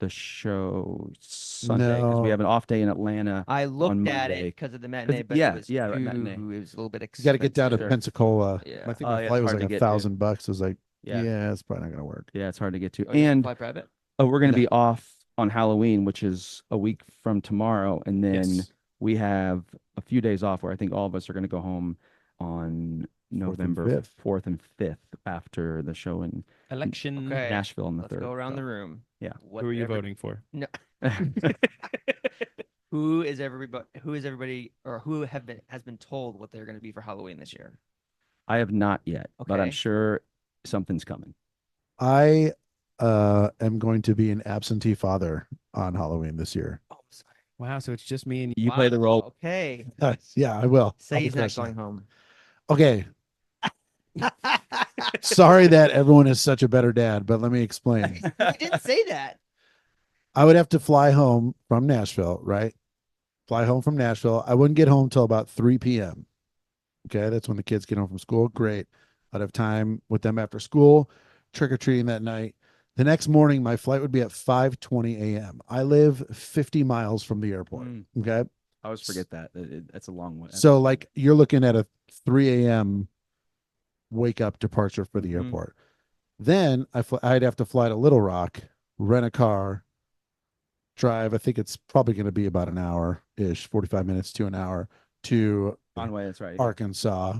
the show Sunday because we No. have an off day in Atlanta. I looked at Monday. it because of the matinee, but yeah, it was yeah, right, too, matinee. it was a little bit You got to get down to Sure. Pensacola. Yeah. I think Oh, my yeah, flight it's was hard like to get to. $1,000. It was like, Yeah. yeah, it's probably not gonna work. Yeah, it's hard to get to. Oh, you And fly private? we're going to No. be off on Halloween, which is a week from tomorrow, and then Yes. we have a few days off where I think all of us are going to go home on November 5th. 4th and 5th after the show in Election. Okay. Nashville on the Let's 3rd. go around so. the room. Yeah. Who are you voting for? No. Who is everybody, or who has been told what they're going to be for Halloween this year? I have not yet, but I'm Okay. sure something's coming. I am going to be an absentee father on Halloween this year. Oh, I'm sorry. Wow, so it's just me and you. You play the Wow, role. Okay. Yeah, I will. Say I'll be he's not crushing going it. home. Okay. Sorry that everyone is such a better dad, but let me explain. You didn't say that. I would have to fly home from Nashville, right? Fly home from Nashville. I wouldn't get home till about 3 p.m. Okay, that's when the kids get home from school. Great. I'd have time with them after school, trick-or-treating that night. The next morning, my flight would be at 5:20 a.m. I live 50 miles from the airport. Mm. Okay. I always forget that. That's a long way. So like you're looking at a 3 a.m. wake up departure for the Mhm. airport. Then I'd have to fly to Little Rock, rent a car, drive. I think it's probably going to be about an hour ish, 45 minutes to an hour to Conway, that's right. Arkansas.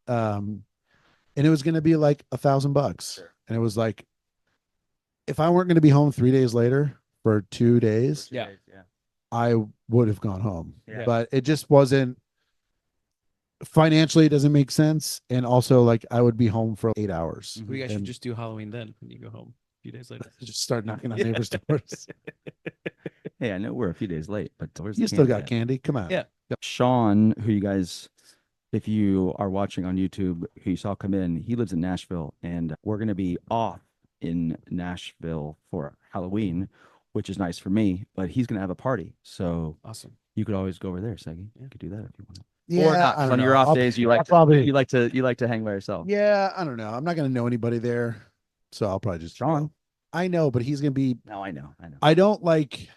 And it was going to be like $1,000. Sure. And it was like, if I weren't going to be home 3 days later for 2 days, Yeah. Yeah. I would have gone home. Yeah. But it just wasn't financially, it doesn't make sense. And also, like, I would be home for 8 hours. We guys should And just do Halloween then when you go home a few days later. just start knocking on neighbors' doors. Hey, I know we're a few days late, but where's You the still candy got at? candy. Come on. Yeah. Sean, who you guys, if you are watching on YouTube, who you saw come in, he lives in Nashville, and we're going to be off in Nashville for Halloween, which is nice for me, but he's going to have a party. So Awesome. you could always go over there, Seggy. Yeah. You could do that if you want. Yeah, Or not. I don't On your know. off I'll- days, I'll probably. you like to hang by yourself. Yeah, I don't know. I'm not going to know anybody there, so I'll probably just Sean. go. I know, but he's going to be. No, I know. I don't like.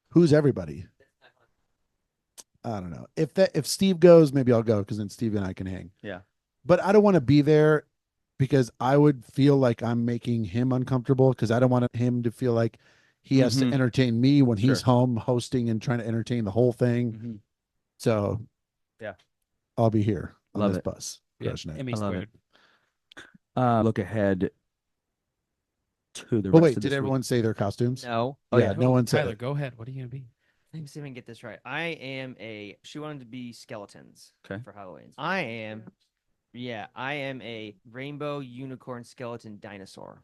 Who's everybody? I don't know. If Steve goes, maybe I'll go because then Steve and I can hang. Yeah. But I don't want to be there because I would feel like I'm making him uncomfortable because I don't want him to feel like he has to Mhm. entertain me when he's Sure. home hosting and trying to entertain the whole thing. Mhm. So Yeah. I'll be here on Love this it. bus. Yeah. Crushing it. ME I love it. squared. Look ahead to the But rest wait, of did this everyone say their costumes? No. Oh, yeah, yeah. no one said Tyler, it. go ahead. What are you gonna be? Let me see if I can get this right. She wanted to be skeletons Okay. for Halloween. I am a rainbow unicorn skeleton dinosaur.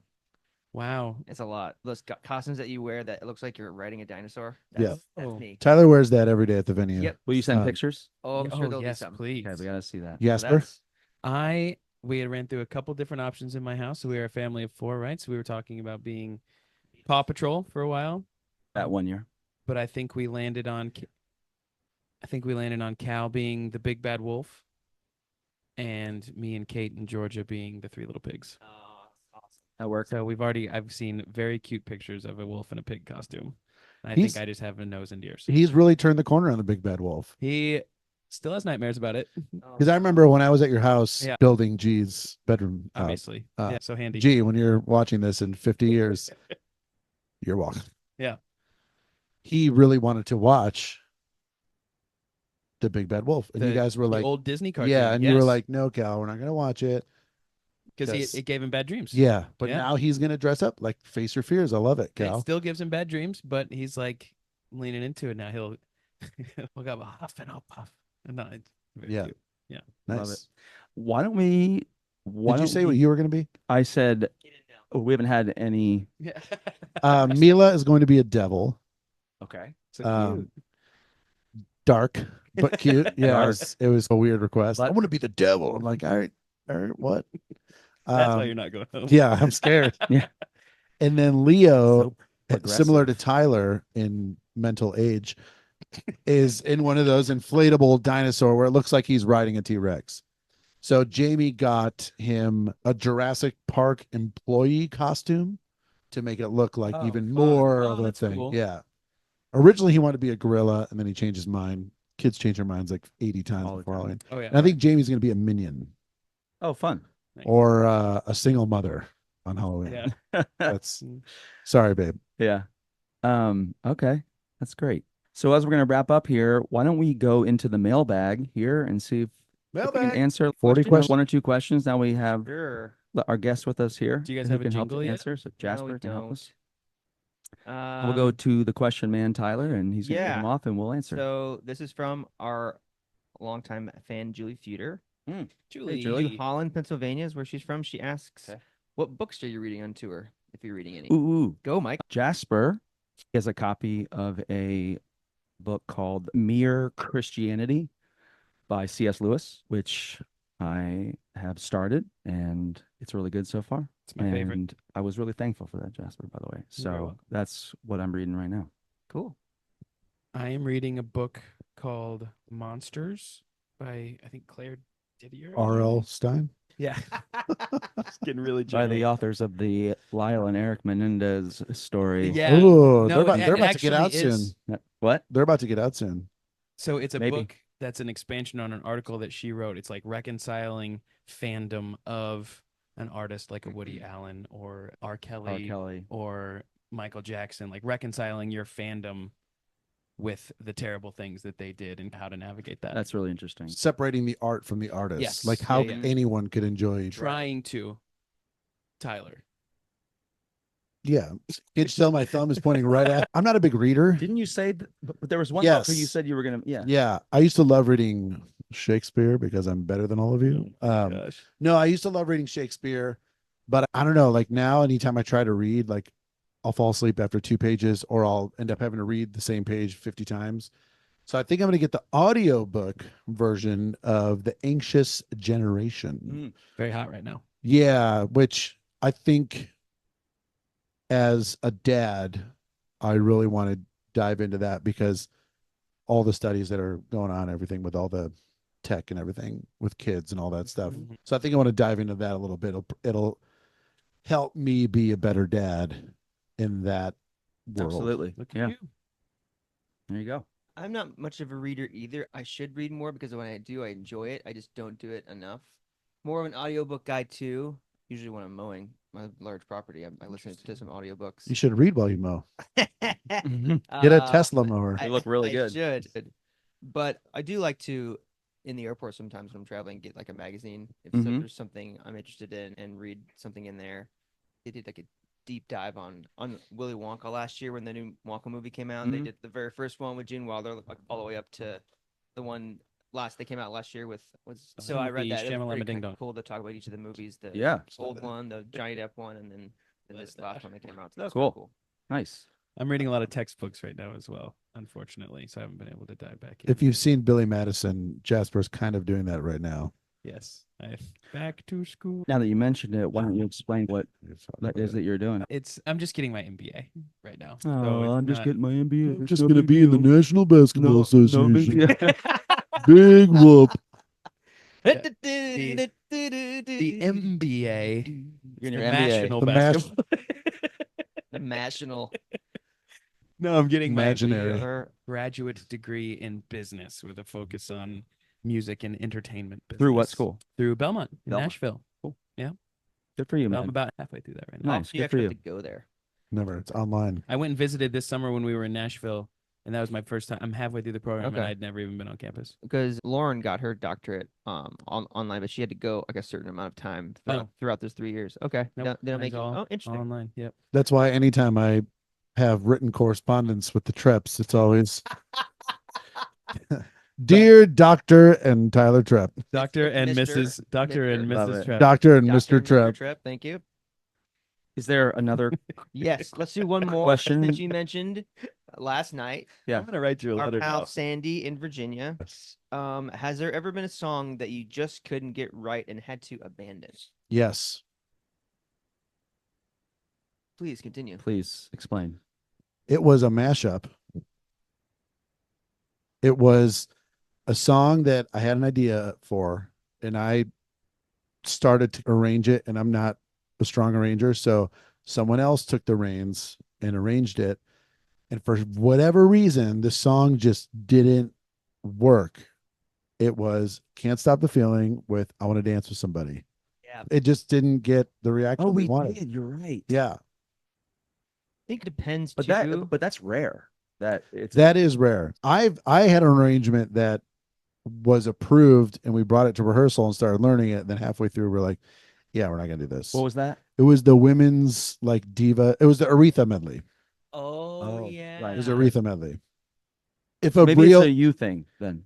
Wow. It's a lot. Those costumes that you wear that it looks like you're riding a dinosaur. Yeah. That's Oh. me. Tyler wears that every day at the venue. Yep. Will you send Um, pictures? Oh, I'm sure there'll yes, be some. please. Okay, we gotta see that. Jasper? We had ran through a couple different options in my house. So we were a family of 4, right? So we were talking about being Paw Patrol for a while, That 1 year. but I think we landed on Cal being the big bad wolf, and me and Kate and Georgia being the 3 little pigs. Oh, awesome. That worked. So I've seen very cute pictures of a wolf in a pig costume. And I He's- think I just have a nose and ears. He's really turned the corner on the big bad wolf. He still has nightmares about it, Because I remember when I was at your house Yeah. building G's bedroom. obviously. Yeah, so handy. G, when you're watching this in 50 years, you're welcome. Yeah. He really wanted to watch the Big Bad Wolf, and you guys were The like, old Disney cartoon. "Yeah," and you were like, "No, Cal, we're not gonna watch it." because yes. it gave him bad dreams. Yeah, but Yeah. now he's gonna dress up like face your fears. I love it, It Cal. still gives him bad dreams, but he's like leaning into it now. He'll look up a huff and I'll puff. And no, it's very Yeah. cute. Nice. Love it. Why don't we? Did you say what you were gonna be? I said we haven't had any. Yeah. Mila is going to be a devil. Okay. So Um, cute. Dark but cute. Yeah, Dark. it was a weird request. I But- want to be the devil. I'm like, all right, what? That's why you're not going home. Yeah, I'm scared. Yeah. And then Leo, So progressive. similar to Tyler in mental age, is in one of those inflatable dinosaur where it looks like he's riding a T-Rex. So Jamie got him a Jurassic Park employee costume to make it look like Oh, even fun. more Oh, of a that's thing. cool. Yeah. Originally, he wanted to be a gorilla, and then he changed his mind. Kids change their minds like 80 times All the before time. Halloween. Oh yeah. And I think Jamie's going to be a minion Oh, fun. Nice. or a single mother on Halloween. Yeah. That's sorry, babe. Yeah. Okay. That's great. So as we're going to wrap up here, why don't we go into the mailbag here and see if we can Mailbag. answer 40 questions. one or two questions. Now we have Sure. our guest with us here. Do you guys who have a can help jingle to yet? answer? So Jasper we can help us. don't. We'll go to the question man, Tyler, and he's going to read them yeah. off and we'll answer. So this is from our longtime fan, Julie Feuder. Julie. Julie. New Holland, Pennsylvania is where she's from. She asks, Okay. what books are you reading on tour, if you're reading any? Ooh. Go, Mike. Jasper has a copy of a book called Mere Christianity by C.S. Lewis, which I have started, and it's really good so far. It's my favorite. And I was really thankful for that, Jasper, by the way. You're very So welcome. that's what I'm reading right now. Cool. I am reading a book called Monsters by I think Claire Didier. R.L. Stein. Yeah. It's getting really By the authors of the Lyle and Eric Menendez story. Yeah. Oh, No, they're it about to get out actually is. soon. What? They're about to get out soon. So it's a Maybe. book that's an expansion on an article that she wrote. It's like reconciling fandom of an artist like a Woody Allen or R. Kelly, Kelly. or Michael Jackson, like reconciling your fandom with the terrible things that they did and how to navigate that. That's really interesting. Separating the art from the artist. Yes. Like how Yeah, yeah. anyone could enjoy. trying to. Tyler. Yeah. Can't you tell my thumb is pointing right at? I'm not a big reader. Didn't you say, but there was one book where you Yes. said you were going to, yeah. Yeah. I used to love reading Shakespeare because I'm better than all of you. Gosh. No, I used to love reading Shakespeare, but I don't know. Like now, anytime I try to read, like I'll fall asleep after 2 pages or I'll end up having to read the same page 50 times. So I think I'm going to get the audiobook version of The Anxious Generation. Very hot right now. Yeah, which I think as a dad, I really want to dive into that because all the studies that are going on, everything with all the tech and everything with kids and all that stuff. Mhm. So I think I want to dive into that a little bit. It'll help me be a better dad in that world. Absolutely. Look at Yeah. you. There you go. I'm not much of a reader either. I should read more because when I do, I enjoy it. I just don't do it enough. More of an audiobook guy too. Usually when I'm mowing my large property, I listen to some audiobooks. You should read while you mow. Get a Uh, Tesla mower. They look really I good. should. But I do like to, in the airport sometimes when I'm traveling, get like a magazine. If Mhm. there's something I'm interested in and read something in there. They did like a deep dive on Willy Wonka last year when the new Wonka movie came out. And Mhm. they did the very first one with Gene Wilder, like all the way up to the one they came out last year with so I read The that. It was Shyamalama very Ding kinda Dong. cool to talk about each of the movies. The Yeah. old one, the Johnny Depp one, and then this last one that came out. So that was Cool. kinda cool. Nice. I'm reading a lot of textbooks right now as well, unfortunately, so I haven't been able to dive back in. If you've seen Billy Madison, Jasper's kind of doing that right now. Yes. Back to school. Now that you mentioned it, why don't you explain what that is that you're doing? I'm just getting my MBA right now. so Oh, it's I'm just not- getting my MBA. I'm It's just no going to big be in the deal. National Basketball No Association. big deal. Big whoop. The MBA. You're in your the MBA. National The mash- Basketball. The National No, I'm getting Imaginary. my graduate degree in business with a focus on music and entertainment business. Through what school? Through Belmont in Belmont. Nashville. Good for you, I'm man. about halfway through that right now. Nice. you Good for actually you. have to go there. Never. It's online. I went and visited this summer when we were in Nashville, and that was my first time. I'm halfway through the program, and Okay. I'd never even been on campus. Because Lauren got her doctorate online, but she had to go like a certain amount of time throughout those 3 years. Okay, Nope, they don't mine's make it. all Oh, interesting. Online, yep. That's why anytime I have written correspondence with the Treps, it's always Dear Dr. and Tyler Trepp. Doctor and Mr. Mrs. Doctor and Love Mrs. it. Trepp. Dr. and Dr. Mr. Trepp. Trepp, thank you. Is there another? Yes, let's do one more Question? that you mentioned last night. Yeah. I'm gonna write you a Our letter pal now. Sandy in Virginia. Has there ever been a song that you just couldn't get right and had to abandon? Yes. Please continue. Please explain. It was a mashup. It was a song that I had an idea for, and I started to arrange it, and I'm not a strong arranger. So Someone else took the reins and arranged it. And for whatever reason, the song just didn't work. It was Can't Stop the Feeling with I Want to Dance with Somebody. Yeah. It just didn't get the reaction Oh, we we wanted. did. You're right. Yeah. I think it depends But too. that's rare. That Is rare. I had an arrangement that was approved and we brought it to rehearsal and started learning it. And then halfway through, we're like, yeah, we're not gonna do this. What was that? It was the women's like diva. It was the Aretha medley. Oh, Oh, yeah. right. It was Aretha medley. If So a maybe real, it's a you thing then.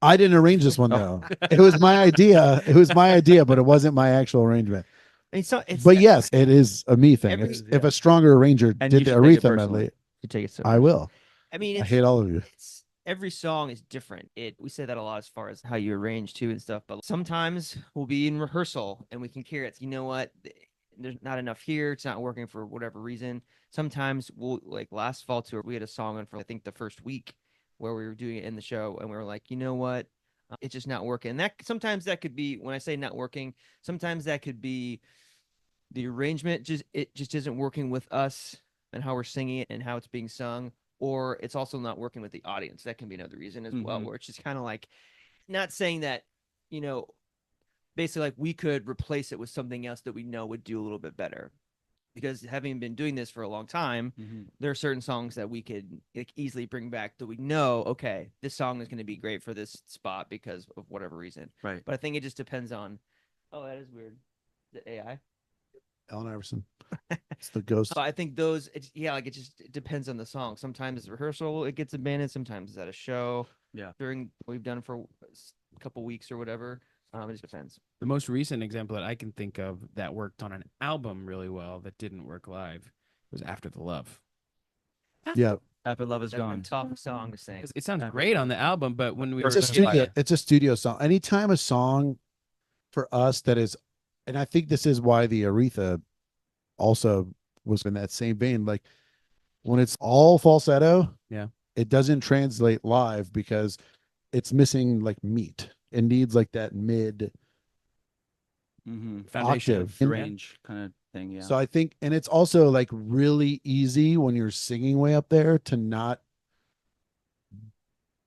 I didn't arrange this one Oh. though. It was my idea. It was my idea, but it wasn't my actual arrangement. I mean, so it's But yes, it is a me thing. Every- If a stronger arranger And you did the should take it Aretha personally. medley, you take it so I will. I mean, I it's, hate all of you. it's every song is different. We say that a lot as far as how you arrange too and stuff. But sometimes we'll be in rehearsal and we can hear it. You know what? There's not enough here. It's not working for whatever reason. Sometimes we'll like last fall tour. We had a song on for I think the first week where we were doing it in the show, and we were like, you know what? It's just not working. And that sometimes that could be when I say not working. Sometimes that could be the arrangement. It just isn't working with us and how we're singing it and how it's being sung, or it's also not working with the audience. That can be another reason as well, Mhm. where it's just kind of like not saying that, basically like we could replace it with something else that we know would do a little bit better. Because having been doing this for a long time, there are certain songs that we could like, easily bring back that we know, okay, this song is going to be great for this spot because of whatever reason. Right. But I think it just depends on, oh, that is weird. The AI. Ellen Iverson. It's the ghost. So I think those, it depends on the song. Sometimes it's rehearsal, it gets abandoned. Sometimes it's at a show. Yeah. During what we've done for a couple weeks or whatever. It just depends. The most recent example that I can think of that worked on an album really well that didn't work live was After the Love. Yeah. After Love Is That's a Gone. tough song to sing. It sounds After great the on the album, but when we It's were a studio. It's a studio song. Anytime a song for us that is, and I think this is why the Aretha also was in that same vein. Like when it's all falsetto, Yeah. it doesn't translate live because it's missing like meat. It needs like that mid foundation octave. The range kind of thing. Yeah. So I think, and it's also like really easy when you're singing way up there to not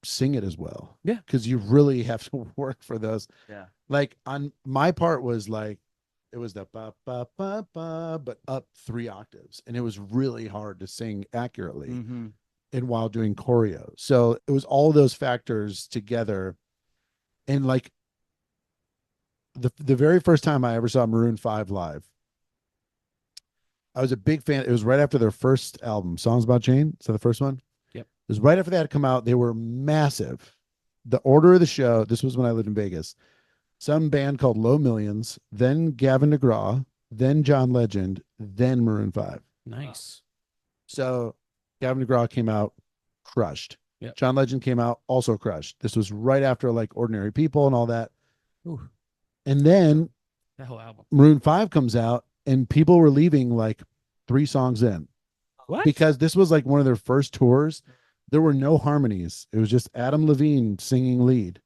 sing it as well. Yeah. Because you really have to work for those. Yeah. Like on my part was like, it was the ba ba ba ba, but up 3 octaves, and it was really hard to sing accurately. And while doing choreo, so it was all those factors together, and like the very first time I ever saw Maroon 5 live, I was a big fan. It was right after their first album, Songs About Jane. So the first one. Yep. It was right after that had come out. They were massive. The order of the show. This was when I lived in Vegas. Some band called Low Millions, then Gavin DeGraw, then John Legend, then Maroon 5. nice. So Gavin DeGraw came out, crushed. Yep. John Legend came out, also crushed. This was right after like Ordinary People and all that. Ooh, And then that whole album. Maroon 5 comes out, and people were leaving like 3 songs in. What? Because this was like one of their first tours. There were no harmonies. It was just Adam Levine singing lead.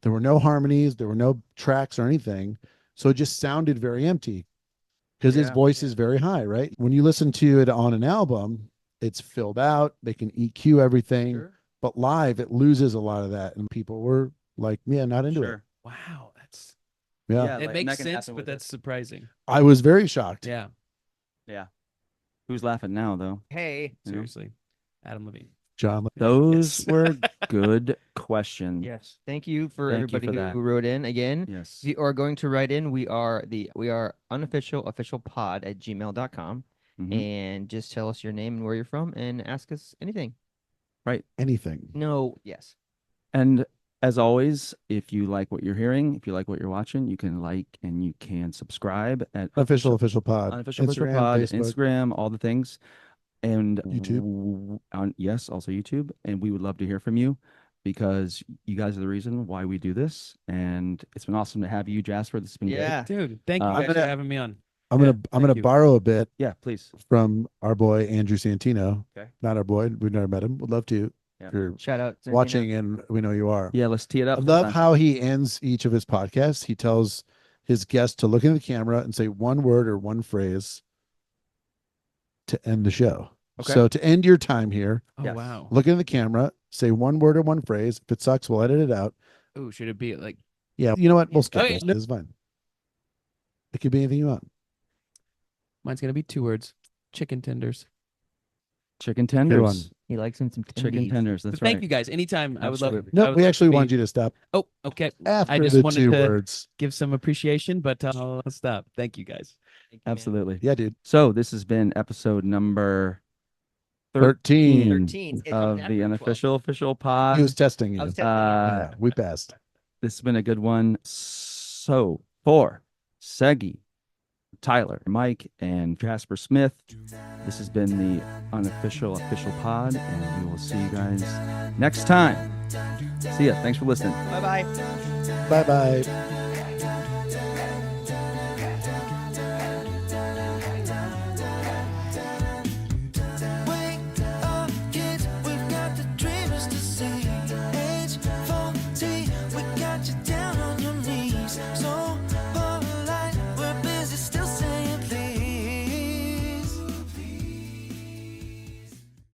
There were no harmonies. There were no tracks or anything. So it just sounded very empty because his Yeah. voice is very high, right? When you listen to it on an album, it's filled out. They can EQ everything. Sure. But live, it loses a lot of that. And people were like, yeah, not into it. Sure. Wow, that's Yeah. Yeah. it like- and makes that can sense, happen but with that's surprising. I was very shocked. Yeah, Who's laughing now though? Hey, You know? seriously, Adam Levine. John. Those Yes. were good questions. yes. Thank you for Thank you everybody for who, that. who wrote in again. Yes. If you are going to write in, we are unofficialpod@gmail.com Mhm. and just tell us your name and where you're from and ask us anything. Anything. No, yes. And as always, if you like what you're hearing, if you like what you're watching, you can like and you can subscribe at Official pod. Unofficial Instagram, Pod, Facebook. Instagram, all the things. And YouTube. Yes, also YouTube. And we would love to hear from you because you guys are the reason why we do this. And it's been awesome to have you, Jasper. This has been great. Yeah. Dude, thank you I'm guys for gonna- having me on. I'm Yeah, gonna thank you. borrow a bit Yeah, please. from our boy Andrew Santino. Okay. Not our boy. We've never met him. Would love to. Yeah. If you're Shout out to watching, and we know you are. Yeah, let's tee it I up. love sometime. how he ends each of his podcasts. He tells his guests to look in the camera and say one word or one phrase to end the show. Okay. So to end your time here, Oh Yes. wow. look in the camera, say one word or one phrase. If it sucks, we'll edit it out. Oh, should it be like Yeah, you know what? We'll skip Okay. it. It's fine. It could be anything you want. mine's gonna be 2 words? Chicken tenders. Chicken one. tenders. He likes him some Chicken tendies. tenders. But That's thank right. you guys. Anytime I would love. Absolutely. No, I would we love actually to want be- you to stop Oh, okay. after just the wanted 2 to- words. Give some appreciation, but I'll stop. Thank you guys. Thank you, man. Absolutely. Yeah, dude. So this has been episode number 13. 13 It's of after the 12. unofficial official pod. He was testing you. I was testing Yeah, we passed. This has been a good one. So for Segi, Tyler, Mike, and Jasper Smith, this has been the unofficial official pod, and we will see you guys next time. See ya. Thanks for listening. Bye bye. Bye bye.